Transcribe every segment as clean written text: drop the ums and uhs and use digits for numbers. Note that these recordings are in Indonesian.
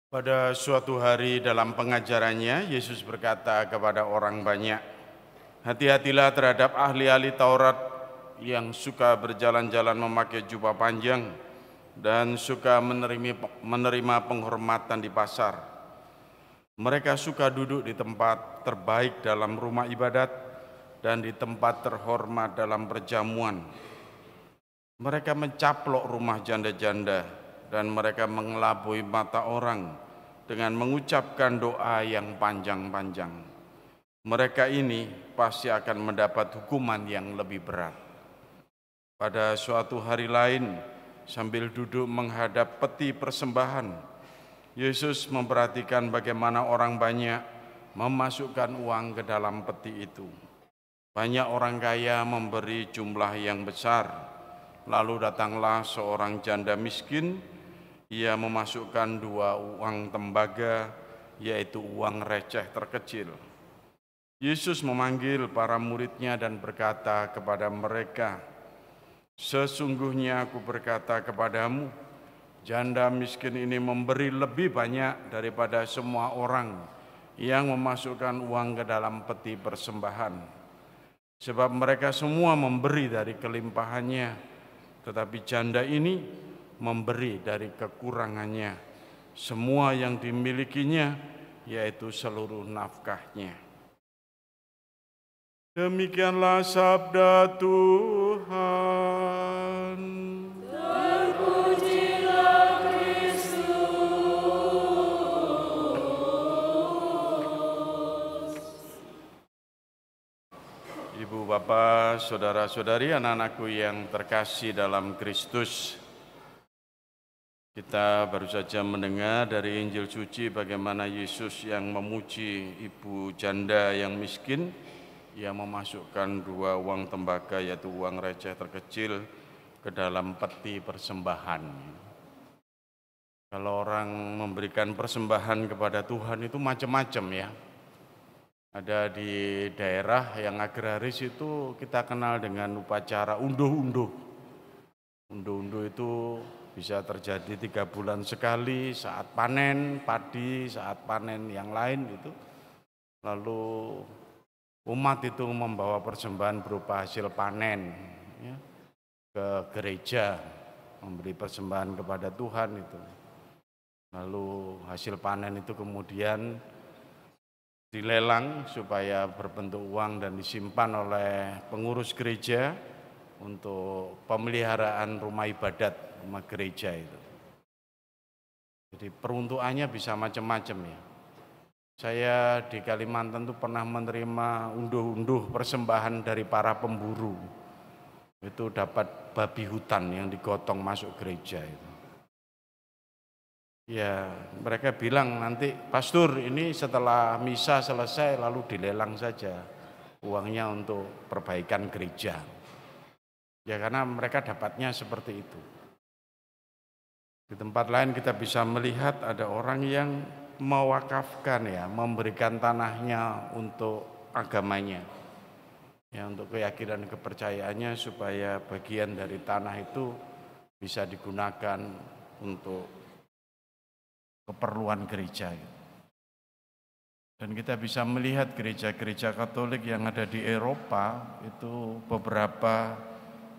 Pada suatu hari dalam pengajarannya, Yesus berkata kepada orang banyak, "Hati-hatilah terhadap ahli-ahli Taurat yang suka berjalan-jalan memakai jubah panjang dan suka menerima penghormatan di pasar. Mereka suka duduk di tempat terbaik dalam rumah ibadat dan di tempat terhormat dalam perjamuan. Mereka mencaplok rumah janda-janda dan mereka mengelabui mata orang dengan mengucapkan doa yang panjang-panjang. Mereka ini pasti akan mendapat hukuman yang lebih berat." Pada suatu hari lain, sambil duduk menghadap peti persembahan, Yesus memperhatikan bagaimana orang banyak memasukkan uang ke dalam peti itu. Banyak orang kaya memberi jumlah yang besar. Lalu datanglah seorang janda miskin, ia memasukkan 2 uang tembaga, yaitu uang receh terkecil. Yesus memanggil para muridnya dan berkata kepada mereka, "Sesungguhnya aku berkata kepadamu, janda miskin ini memberi lebih banyak daripada semua orang yang memasukkan uang ke dalam peti persembahan. Sebab mereka semua memberi dari kelimpahannya, tetapi janda ini memberi dari kekurangannya, semua yang dimilikinya, yaitu seluruh nafkahnya." Demikianlah sabda Tuhan. Terpujilah Kristus. Ibu, Bapak, saudara-saudari, anak-anakku yang terkasih dalam Kristus, kita baru saja mendengar dari Injil suci bagaimana Yesus yang memuji ibu janda yang miskin yang memasukkan 2 uang tembaga, yaitu uang receh terkecil, ke dalam peti persembahan. Kalau orang memberikan persembahan kepada Tuhan itu macam-macam ya. Ada di daerah yang agraris itu kita kenal dengan upacara unduh-unduh. Unduh-unduh itu bisa terjadi 3 bulan sekali saat panen padi, saat panen yang lain itu. Lalu umat itu membawa persembahan berupa hasil panen ya, ke gereja, memberi persembahan kepada Tuhan itu. Lalu hasil panen itu kemudian dilelang supaya berbentuk uang dan disimpan oleh pengurus gereja untuk pemeliharaan rumah ibadat, rumah gereja itu. Jadi peruntukannya bisa macam-macam ya. Saya di Kalimantan tuh pernah menerima unduh-unduh persembahan dari para pemburu. Itu dapat babi hutan yang digotong masuk gereja itu. Ya, mereka bilang nanti, "Pastor, ini setelah misa selesai lalu dilelang saja uangnya untuk perbaikan gereja." Ya, karena mereka dapatnya seperti itu. Di tempat lain kita bisa melihat ada orang yang mewakafkan ya, memberikan tanahnya untuk agamanya. Ya, untuk keyakinan kepercayaannya supaya bagian dari tanah itu bisa digunakan untuk keperluan gereja. Dan kita bisa melihat gereja-gereja Katolik yang ada di Eropa itu beberapa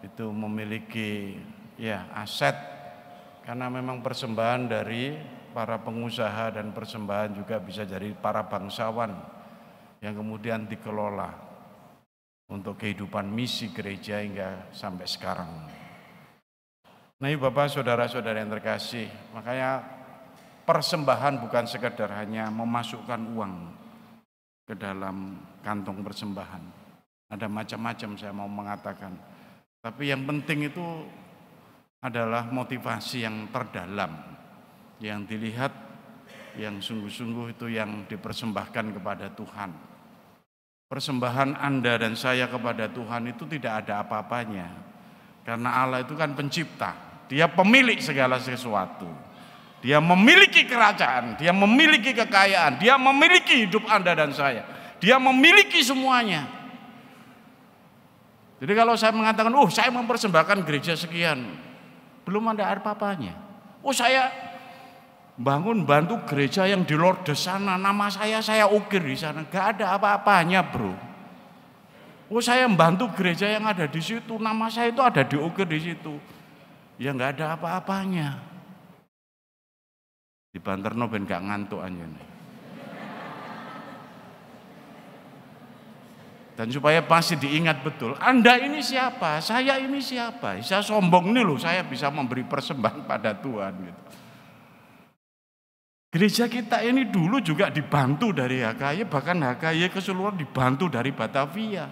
itu memiliki ya aset, karena memang persembahan dari para pengusaha dan persembahan juga bisa dari para bangsawan yang kemudian dikelola untuk kehidupan misi gereja hingga sampai sekarang. Nah, Bapak, saudara-saudara yang terkasih, makanya persembahan bukan sekedar hanya memasukkan uang ke dalam kantong persembahan. Ada macam-macam saya mau mengatakan. Tapi yang penting itu adalah motivasi yang terdalam, yang dilihat, yang sungguh-sungguh itu yang dipersembahkan kepada Tuhan. Persembahan Anda dan saya kepada Tuhan itu tidak ada apa-apanya. Karena Allah itu kan pencipta, Dia pemilik segala sesuatu. Dia memiliki kerajaan, Dia memiliki kekayaan, Dia memiliki hidup Anda dan saya. Dia memiliki semuanya. Jadi kalau saya mengatakan, saya mempersembahkan gereja sekian, belum ada apa-apanya. Saya bantu gereja yang di Lourdes sana, nama saya ukir di sana, gak ada apa-apanya bro. Oh saya membantu gereja yang ada di situ, nama saya itu ada diukir di situ, ya gak ada apa-apanya. Di Banterno ben gak ngantuk aja nih. Dan supaya pasti diingat betul, Anda ini siapa, saya ini siapa. Saya sombong nih loh, saya bisa memberi persembahan pada Tuhan gitu. Gereja kita ini dulu juga dibantu dari HKY, bahkan HKY keseluruhan dibantu dari Batavia.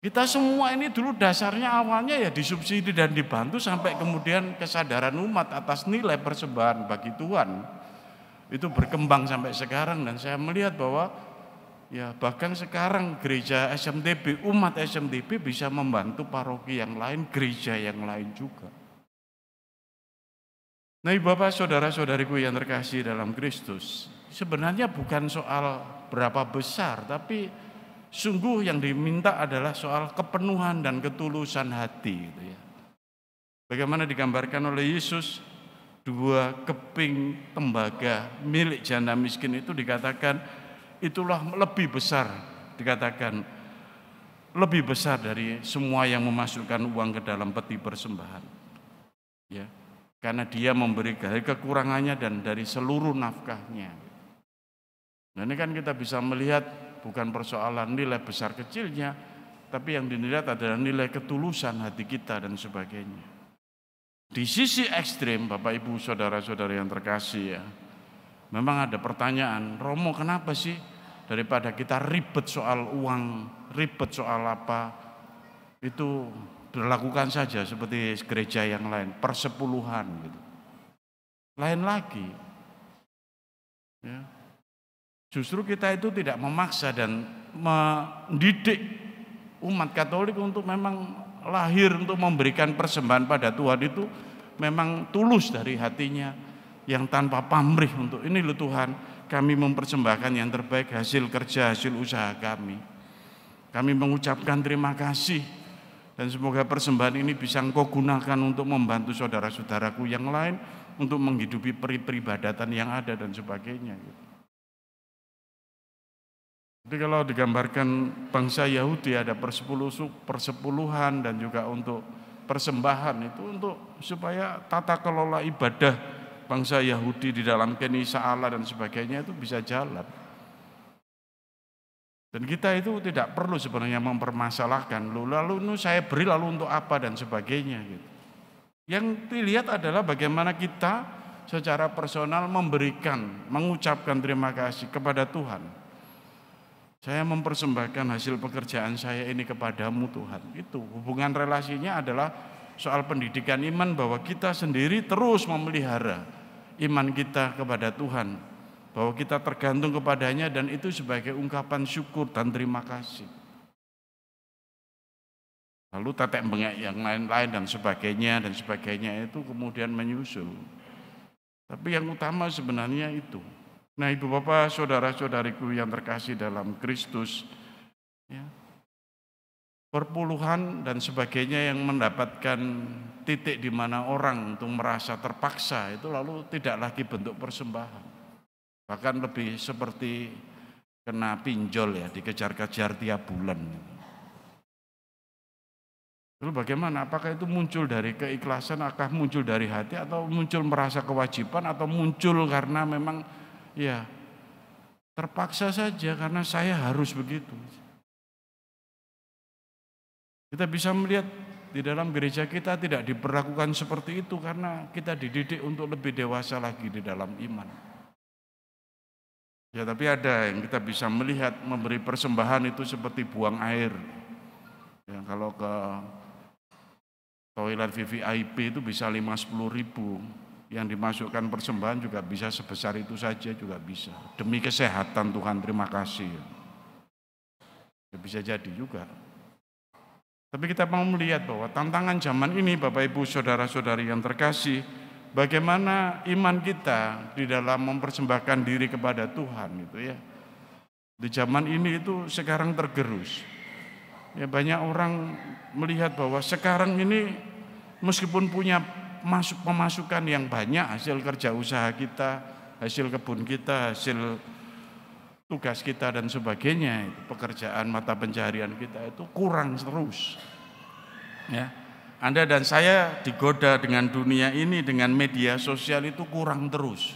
Kita semua ini dulu dasarnya awalnya ya disubsidi dan dibantu sampai kemudian kesadaran umat atas nilai persembahan bagi Tuhan. Itu berkembang sampai sekarang dan saya melihat bahwa ya bahkan sekarang gereja SMTB, umat SMTB bisa membantu paroki yang lain, gereja yang lain juga. Nah, Bapak, saudara-saudariku yang terkasih dalam Kristus, sebenarnya bukan soal berapa besar, tapi sungguh yang diminta adalah soal kepenuhan dan ketulusan hati. Gitu ya. Bagaimana digambarkan oleh Yesus, 2 keping tembaga milik janda miskin itu dikatakan itulah lebih besar, dikatakan lebih besar dari semua yang memasukkan uang ke dalam peti persembahan. Ya. Karena dia memberi dari kekurangannya dan dari seluruh nafkahnya. Nah ini kan kita bisa melihat bukan persoalan nilai besar kecilnya, tapi yang dilihat adalah nilai ketulusan hati kita dan sebagainya. Di sisi ekstrim, Bapak Ibu saudara-saudara yang terkasih ya, memang ada pertanyaan, Romo kenapa sih daripada kita ribet soal uang, ribet soal apa, itu dilakukan saja seperti gereja yang lain, persepuluhan gitu. Lain lagi. Ya. Justru kita itu tidak memaksa dan mendidik umat Katolik untuk memang lahir untuk memberikan persembahan pada Tuhan itu memang tulus dari hatinya yang tanpa pamrih untuk ini loh Tuhan, kami mempersembahkan yang terbaik hasil kerja, hasil usaha kami. Kami mengucapkan terima kasih. Dan semoga persembahan ini bisa Engkau gunakan untuk membantu saudara-saudaraku yang lain untuk menghidupi peribadatan yang ada dan sebagainya. Jadi kalau digambarkan bangsa Yahudi ada persepuluhan dan juga untuk persembahan itu untuk supaya tata kelola ibadah bangsa Yahudi di dalam kenisa Allah dan sebagainya itu bisa jalan. Dan kita itu tidak perlu sebenarnya mempermasalahkan, lalu saya beri lalu untuk apa dan sebagainya. Gitu. Yang dilihat adalah bagaimana kita secara personal memberikan, mengucapkan terima kasih kepada Tuhan. Saya mempersembahkan hasil pekerjaan saya ini kepadamu Tuhan. Itu hubungan relasinya adalah soal pendidikan iman bahwa kita sendiri terus memelihara iman kita kepada Tuhan. Bahwa kita tergantung kepadanya dan itu sebagai ungkapan syukur dan terima kasih. Lalu tetek bengek yang lain-lain dan sebagainya itu kemudian menyusul. Tapi yang utama sebenarnya itu. Nah Ibu Bapak, saudara-saudariku yang terkasih dalam Kristus, ya, perpuluhan dan sebagainya yang mendapatkan titik di mana orang untuk merasa terpaksa itu lalu tidak lagi bentuk persembahan. Bahkan lebih seperti kena pinjol ya, dikejar-kejar tiap bulan. Lalu bagaimana? Apakah itu muncul dari keikhlasan, apakah muncul dari hati, atau muncul merasa kewajiban, atau muncul karena memang ya terpaksa saja karena saya harus begitu. Kita bisa melihat di dalam gereja kita tidak diperlakukan seperti itu karena kita dididik untuk lebih dewasa lagi di dalam iman. Ya tapi ada yang kita bisa melihat memberi persembahan itu seperti buang air. Ya, kalau ke toilet VVIP itu bisa 50.000, yang dimasukkan persembahan juga bisa sebesar itu saja juga bisa. Demi kesehatan Tuhan terima kasih. Ya, bisa jadi juga. Tapi kita mau melihat bahwa tantangan zaman ini Bapak Ibu saudara-saudari yang terkasih, bagaimana iman kita di dalam mempersembahkan diri kepada Tuhan gitu ya. Di zaman ini itu sekarang tergerus. Ya banyak orang melihat bahwa sekarang ini meskipun punya pemasukan yang banyak, hasil kerja usaha kita, hasil kebun kita, hasil tugas kita dan sebagainya, pekerjaan mata pencaharian kita itu kurang terus. Ya, Anda dan saya digoda dengan dunia ini, dengan media sosial itu kurang terus.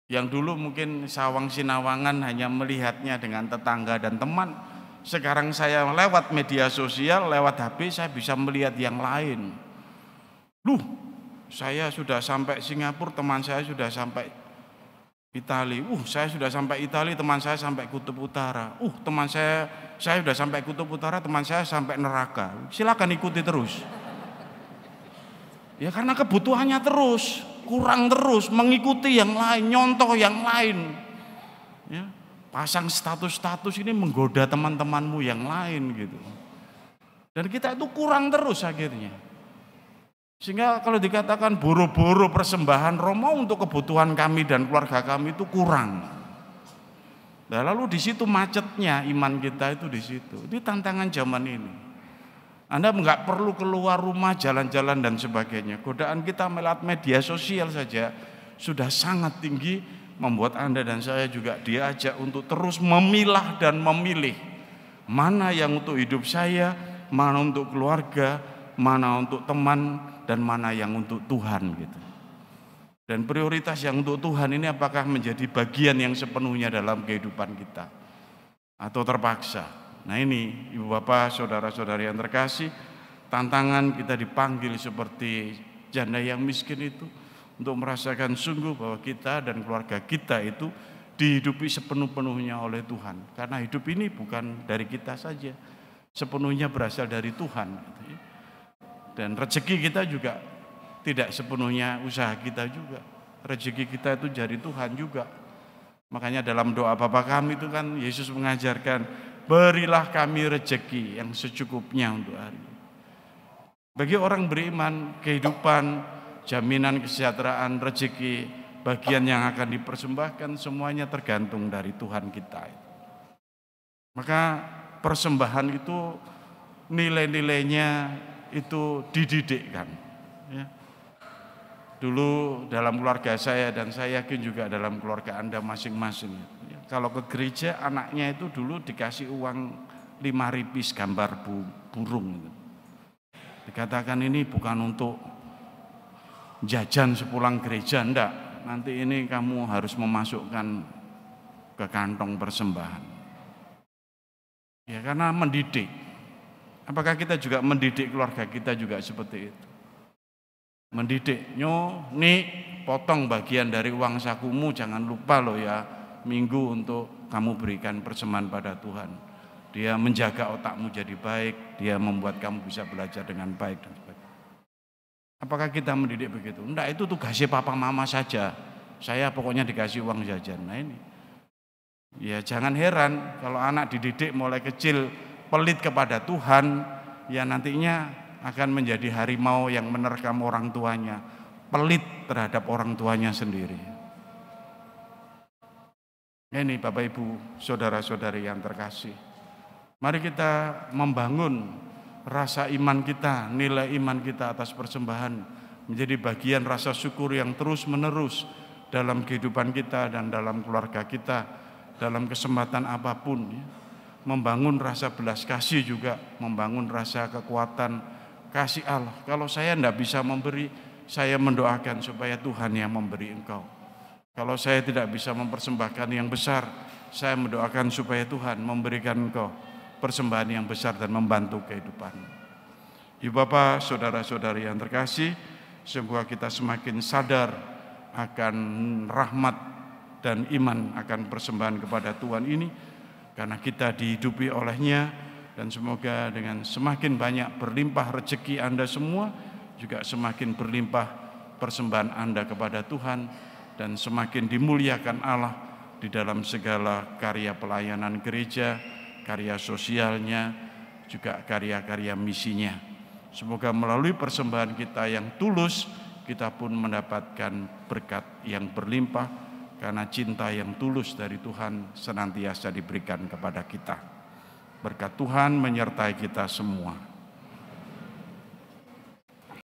Yang dulu mungkin sawang sinawangan hanya melihatnya dengan tetangga dan teman, sekarang saya lewat media sosial, lewat HP saya bisa melihat yang lain. Saya sudah sampai Singapura, teman saya sudah sampai Italia. Saya sudah sampai Italia, teman saya sampai Kutub Utara. Teman saya sudah sampai Kutub Utara, teman saya sampai neraka. Silakan ikuti terus. Ya karena kebutuhannya terus, kurang terus, mengikuti yang lain, nyontoh yang lain. Ya, pasang status-status ini menggoda teman-temanmu yang lain gitu. Dan kita itu kurang terus akhirnya. Sehingga kalau dikatakan boro-boro persembahan Romo untuk kebutuhan kami dan keluarga kami itu kurang. Nah, lalu di situ macetnya iman kita itu di situ. Itu tantangan zaman ini. Anda nggak perlu keluar rumah, jalan-jalan dan sebagainya. Godaan kita melalui media sosial saja sudah sangat tinggi, membuat Anda dan saya juga diajak untuk terus memilah dan memilih mana yang untuk hidup saya, mana untuk keluarga, mana untuk teman, dan mana yang untuk Tuhan gitu. Dan prioritas yang untuk Tuhan ini apakah menjadi bagian yang sepenuhnya dalam kehidupan kita atau terpaksa. Nah ini Ibu Bapak, saudara-saudari yang terkasih, tantangan kita dipanggil seperti janda yang miskin itu untuk merasakan sungguh bahwa kita dan keluarga kita itu dihidupi sepenuh-penuhnya oleh Tuhan. Karena hidup ini bukan dari kita saja, sepenuhnya berasal dari Tuhan. Dan rezeki kita juga tidak sepenuhnya usaha kita juga. Rezeki kita itu dari Tuhan juga. Makanya dalam doa Bapa kami itu kan Yesus mengajarkan, berilah kami rezeki yang secukupnya untuk hari ini. Bagi orang beriman, kehidupan, jaminan kesejahteraan, rezeki, bagian yang akan dipersembahkan semuanya tergantung dari Tuhan kita. Maka persembahan itu nilai-nilainya itu dididikkan. Ya. Dulu dalam keluarga saya dan saya yakin juga dalam keluarga Anda masing-masing. Ya. Kalau ke gereja anaknya itu dulu dikasih uang 5 ripis gambar burung. Dikatakan ini bukan untuk jajan sepulang gereja, enggak. Nanti ini kamu harus memasukkan ke kantong persembahan. Ya karena mendidik. Apakah kita juga mendidik keluarga kita juga seperti itu? Mendidik, nih potong bagian dari uang sakumu, jangan lupa loh ya, minggu untuk kamu berikan persembahan pada Tuhan. Dia menjaga otakmu jadi baik, dia membuat kamu bisa belajar dengan baik dan sebagainya. Apakah kita mendidik begitu? Enggak, itu tugasnya papa mama saja. Saya pokoknya dikasih uang jajan. Nah ini, ya jangan heran kalau anak dididik mulai kecil pelit kepada Tuhan, ya nantinya akan menjadi harimau yang menerkam orang tuanya, pelit terhadap orang tuanya sendiri. Ini Bapak Ibu, saudara-saudari yang terkasih, mari kita membangun rasa iman kita, nilai iman kita atas persembahan menjadi bagian rasa syukur yang terus menerus dalam kehidupan kita dan dalam keluarga kita, dalam kesempatan apapun. Membangun rasa belas kasih juga, membangun rasa kekuatan kasih Allah. Kalau saya tidak bisa memberi, saya mendoakan supaya Tuhan yang memberi engkau. Kalau saya tidak bisa mempersembahkan yang besar, saya mendoakan supaya Tuhan memberikan engkau persembahan yang besar dan membantu kehidupan. Ibu Bapak, saudara-saudari yang terkasih, semoga kita semakin sadar akan rahmat dan iman akan persembahan kepada Tuhan ini, karena kita dihidupi olehnya, dan semoga dengan semakin banyak berlimpah rezeki Anda semua, juga semakin berlimpah persembahan Anda kepada Tuhan, dan semakin dimuliakan Allah di dalam segala karya pelayanan gereja, karya sosialnya, juga karya-karya misinya. Semoga melalui persembahan kita yang tulus, kita pun mendapatkan berkat yang berlimpah, karena cinta yang tulus dari Tuhan senantiasa diberikan kepada kita. Berkat Tuhan menyertai kita semua.